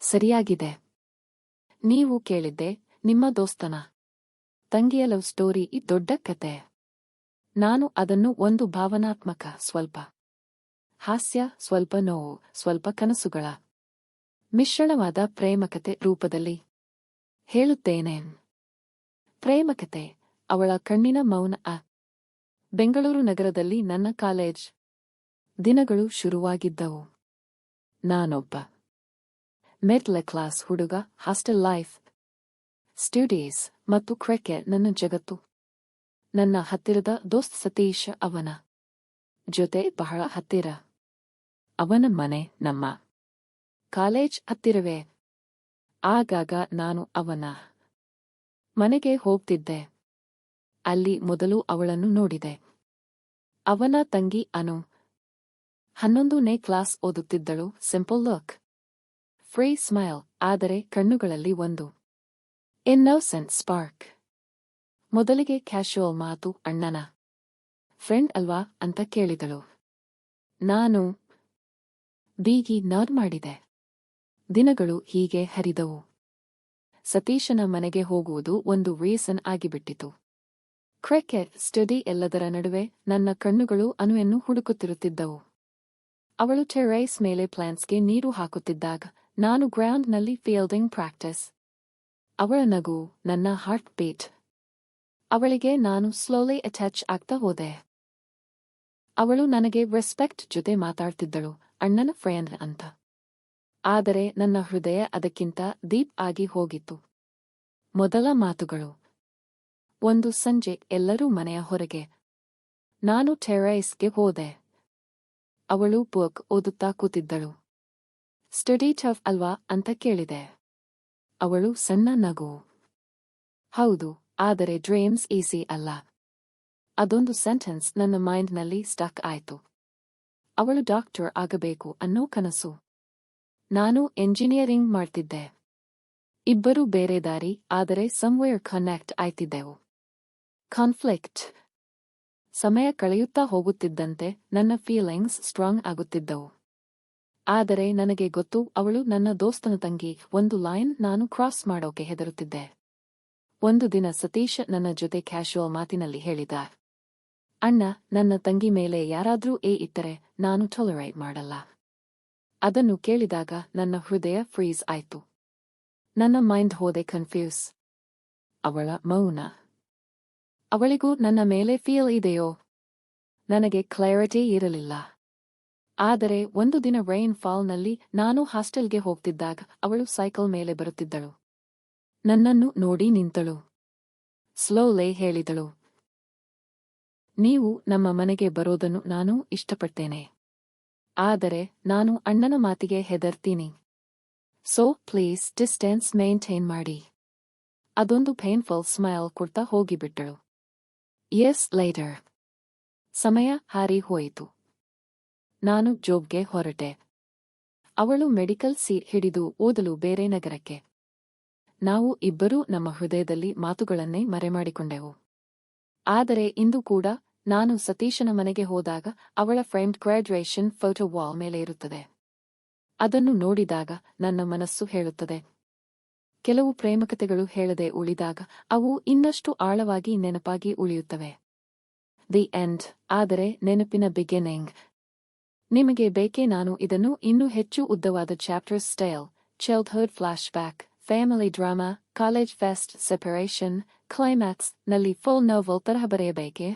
ಸರಿಯಾಗಿದೆ. ನೀವು ಕೇಳಿದ್ದೆ ನಿಮ್ಮ ದೋಸ್ತನ ತಂಗಿಯ ಲವ್ ಸ್ಟೋರಿ ದೊಡ್ಡ ಕತೆ. ನಾನು ಅದನ್ನು ಒಂದು ಭಾವನಾತ್ಮಕ, ಸ್ವಲ್ಪ ಹಾಸ್ಯ, ಸ್ವಲ್ಪ ನೋವು, ಸ್ವಲ್ಪ ಕನಸುಗಳ ಮಿಶ್ರಣವಾದ ಪ್ರೇಮಕತೆ ರೂಪದಲ್ಲಿ ಹೇಳುತ್ತೇನೆ. ಪ್ರೇಮಕತೆ, ಅವಳ ಕಣ್ಣಿನ ಮೌನ. ಬೆಂಗಳೂರು ನಗರದಲ್ಲಿ ನನ್ನ ಕಾಲೇಜ್ ದಿನಗಳು ಶುರುವಾಗಿದ್ದವು. ನಾನೊಬ್ಬ ಮಿಡ್ಲ್ ಕ್ಲಾಸ್ ಹುಡುಗ. ಹಾಸ್ಟೆಲ್ ಲೈಫ್, ಸ್ಟಡೀಸ್ ಮತ್ತು ಕ್ರಿಕೆಟ್ ನನ್ನ ಜಗತ್ತು. ನನ್ನ ಹತ್ತಿರದ ದೋಸ್ತ್ ಸತೀಶ್, ಅವನ ಜೊತೆ ಬಹಳ ಹತ್ತಿರ. ಅವನ ಮನೆ ನಮ್ಮ ಕಾಲೇಜ್ ಹತ್ತಿರವೇ. ಆಗಾಗ ನಾನು ಅವನ ಮನೆಗೆ ಹೋಗ್ತಿದ್ದೆ. ಅಲ್ಲಿ ಮೊದಲು ಅವಳನ್ನು ನೋಡಿದೆ. ಅವನ ತಂಗಿ ಅನು 11ನೇ ಕ್ಲಾಸ್ ಓದುತ್ತಿದ್ದಳು. ಸಿಂಪಲ್ ಲುಕ್, ಫ್ರೀ ಸ್ಮೈಲ್, ಆದರೆ ಕಣ್ಣುಗಳಲ್ಲಿ ಒಂದು ಇನ್ನೋಸೆಂಟ್ ಸ್ಪಾರ್ಕ್. ಮೊದಲಿಗೆ ಕ್ಯಾಶುವಲ್ ಮಾತು. ಅಣ್ಣನ ಫ್ರೆಂಡ್ ಅಲ್ವಾ ಅಂತ ಕೇಳಿದಳು. ನಾನು ಬೀಗಿ ನಡ್ ಮಾಡಿದೆ. ದಿನಗಳು ಹೀಗೆ ಹರಿದವು. ಸತೀಶನ ಮನೆಗೆ ಹೋಗುವುದು ಒಂದು ರೀಸನ್ ಆಗಿಬಿಟ್ಟಿತು. ಕ್ರಿಕೆಟ್, ಸ್ಟಡಿ ಎಲ್ಲದರ ನಡುವೆ ನನ್ನ ಕಣ್ಣುಗಳು ಅನುವನ್ನು ಹುಡುಕುತ್ತಿರುತ್ತಿದ್ದವು. ಅವಳು ಟೆರೇಸ್ ಮೇಲೆ ಪ್ಲಾಂಟ್ಸ್ಗೆ ನೀರು ಹಾಕುತ್ತಿದ್ದಾಗ ನಾನು ಗ್ರೌಂಡ್ನಲ್ಲಿ ಫೀಲ್ಡಿಂಗ್ ಪ್ರಾಕ್ಟೀಸ್. ಅವಳ ನಗು, ನನ್ನ ಹಾರ್ಟ್ ಬೀಟ್. ಅವಳಿಗೆ ನಾನು ಸ್ಲೋಲಿ ಅಟ್ಯಾಚ್ ಆಗ್ತಾ ಹೋದೆ. ಅವಳು ನನಗೆ ರೆಸ್ಪೆಕ್ಟ್ ಜೊತೆ ಮಾತಾಡ್ತಿದ್ದಳು, ಅಣ್ಣನ ಫ್ರೆಂಡ್ ಅಂತ. ಆದರೆ ನನ್ನ ಹೃದಯ ಅದಕ್ಕಿಂತ ಡೀಪ್ ಆಗಿ ಹೋಗಿತ್ತು. ಮೊದಲ ಮಾತುಗಳು. ಒಂದು ಸಂಜೆ ಎಲ್ಲರೂ ಮನೆಯ ಹೊರಗೆ. ನಾನು ಟೆರೇಸ್ಗೆ ಹೋದೆ. ಅವಳು ಬುಕ್ ಓದುತ್ತಾ ಕೂತಿದ್ದಳು. ಸ್ಟಡಿ ಟಫ್ ಅಲ್ವಾ ಅಂತ ಕೇಳಿದೆ. ಅವಳು ಸಣ್ಣ ನಗು. ಹೌದು, ಆದರೆ ಡ್ರೀಮ್ಸ್ ಈಸಿ ಅಲ್ಲ. ಅದೊಂದು ಸೆಂಟೆನ್ಸ್ ನನ್ನ ಮೈಂಡ್ನಲ್ಲಿ ಸ್ಟಕ್ ಆಯ್ತು. ಅವಳು ಡಾಕ್ಟರ್ ಆಗಬೇಕು ಅನ್ನೋ ಕನಸು. ನಾನು ಎಂಜಿನಿಯರಿಂಗ್ ಮಾಡ್ತಿದ್ದೆ. ಇಬ್ಬರೂ ಬೇರೆ ದಾರಿ, ಆದರೆ ಸಮ್ವೇರ್ ಕನೆಕ್ಟ್ ಆಯ್ತಿದ್ದೆವು. ಕಾನ್ಫ್ಲಿಕ್ಟ್. ಸಮಯ ಕಳೆಯುತ್ತಾ ಹೋಗುತ್ತಿದ್ದಂತೆ ನನ್ನ ಫೀಲಿಂಗ್ಸ್ ಸ್ಟ್ರಾಂಗ್ ಆಗುತ್ತಿದ್ದವು. ಆದರೆ ನನಗೆ ಗೊತ್ತು, ಅವಳು ನನ್ನ ದೋಸ್ತನ ತಂಗಿ. ಒಂದು ಲೈನ್ ನಾನು ಕ್ರಾಸ್ ಮಾಡೋಕೆ ಹೆದರುತ್ತಿದ್ದೆ. ಒಂದು ದಿನ ಸತೀಶ್ ನನ್ನ ಜೊತೆ ಕ್ಯಾಶುವಲ್ ಮಾತಿನಲ್ಲಿ ಹೇಳಿದ, ಅಣ್ಣ, ನನ್ನ ತಂಗಿ ಮೇಲೆ ಯಾರಾದ್ರೂ ಇಟ್ಟರೆ ನಾನು ಟಾಲರೇಟ್ ಮಾಡಲ್ಲ. ಅದನ್ನು ಕೇಳಿದಾಗ ನನ್ನ ಹೃದಯ ಫ್ರೀಸ್ ಆಯ್ತು. ನನ್ನ ಮೈಂಡ್ ಹೋದೆ ಕನ್ಫ್ಯೂಸ್. ಅವಳ ಮೌನ. ಅವಳಿಗೂ ನನ್ನ ಮೇಲೆ ಫೀಲ್ ಇದೆಯೋ? ನನಗೆ ಕ್ಲಾರಿಟಿ ಇರಲಿಲ್ಲ. ಆದರೆ ಒಂದು ದಿನ ರೈನ್ ಫಾಲ್ನಲ್ಲಿ ನಾನು ಹಾಸ್ಟೆಲ್ಗೆ ಹೋಗ್ತಿದ್ದಾಗ ಅವಳು ಸೈಕಲ್ ಮೇಲೆ ಬರುತ್ತಿದ್ದಳು. ನನ್ನನ್ನು ನೋಡಿ ನಿಂತಳು. ಸ್ಲೋಲೇ ಹೇಳಿದಳು, ನೀವು ನಮ್ಮ ಮನೆಗೆ ಬರೋದನ್ನು ನಾನು ಇಷ್ಟಪಡ್ತೇನೆ. ಆದರೆ ನಾನು ಅಣ್ಣನ ಮಾತಿಗೆ ಹೆದರ್ತೀನಿ. ಸೋ ಪ್ಲೀಸ್ ಡಿಸ್ಟೆನ್ಸ್ ಮೇಂಟೈನ್ ಮಾಡಿ. ಅದೊಂದು ಪೇನ್ಫುಲ್ ಸ್ಮೈಲ್ ಕೊಡ್ತಾ ಹೋಗಿಬಿಟ್ಟಳು. Years later. ಸಮಯ ಹಾರಿ ಹೋಯಿತು. ನಾನು ಜಾಬ್ಗೆ ಹೊರಟೆ. ಅವಳು ಮೆಡಿಕಲ್ ಸೀಟ್ ಹಿಡಿದು ಓದಲು ಬೇರೆ ನಗರಕ್ಕೆ. ನಾವು ಇಬ್ಬರೂ ನಮ್ಮ ಹೃದಯದಲ್ಲಿ ಮಾತುಗಳನ್ನೇ ಮರೆಮಾಡಿಕೊಂಡೆವು. ಆದರೆ ಇಂದು ಕೂಡ ನಾನು ಸತೀಶನ ಮನೆಗೆ ಹೋದಾಗ ಅವಳ ಫ್ರೆಂಡ್ ಗ್ರಾಡ್ಯುಯೇಷನ್ ಫೋಟೋ ವಾಲ್ ಮೇಲೆ ಇರುತ್ತದೆ. ಅದನ್ನು ನೋಡಿದಾಗ ನನ್ನ ಮನಸ್ಸು ಹೇಳುತ್ತದೆ, ಕೆಲವು ಪ್ರೇಮಕತೆಗಳು ಹೇಳದೆ ಉಳಿದಾಗ ಅವು ಇನ್ನಷ್ಟು ಆಳವಾಗಿ ನೆನಪಾಗಿ ಉಳಿಯುತ್ತವೆ. The end. ಆದರೆ ನೆನಪಿನ ಬಿಗಿನಿಂಗ್. ನಿಮಗೆ ಬೇಕೇ ನಾನು ಇದನ್ನು ಇನ್ನೂ ಹೆಚ್ಚು ಉದ್ದವಾದ chapters style, childhood flashback, family drama, college fest, separation, climax ನಲ್ಲಿ ಫುಲ್ ನೋವೆಲ್ ತರಹ ಬರೆಯಬೇಕೇ?